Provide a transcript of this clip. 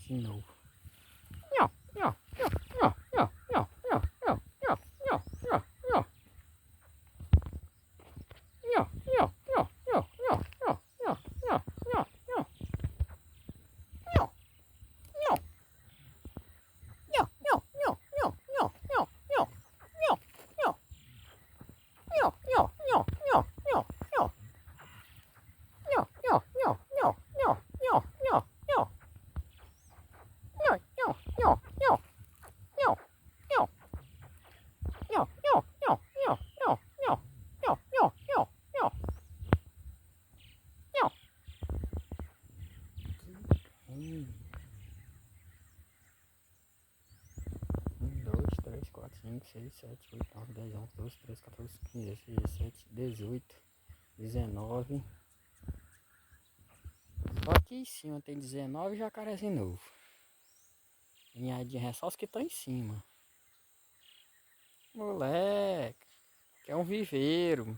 De novo. Nhó, nhó, nhó, nhó, nhó, nhó, nhó, nhó, nhó, nhó, nhó, nhó. Nhó, nhó, nhó, nhó, nhó, nhó, nhó, nhó, nhó, nhó. Nhó, nhó. Nhó, nhó, nhó, nhó, nhó, nhó, nhó, nhó, nhó. Nhó, nhó, nhó, nhó, nhó, nhó. Nhó, nhó, nhó, nhó, nhó, nhó, nhó, nhó. Nhó, nhó, nhó, nhó, nhó, nhó. Nhó, nhó, nhó, nhó, nhó, nhó, nhó, nhó, nhó, nhó. Nhó. Hum. 1, 2, 3, 4, 5, 6, 7, 8, 9, 10, 11, 12, 13, 14, 15, 16, 17, 18, 19. Só aqui em cima tem 19 jacarezinho novo. Linhadinha é só os que estão em cima. Moleque, que é um viveiro.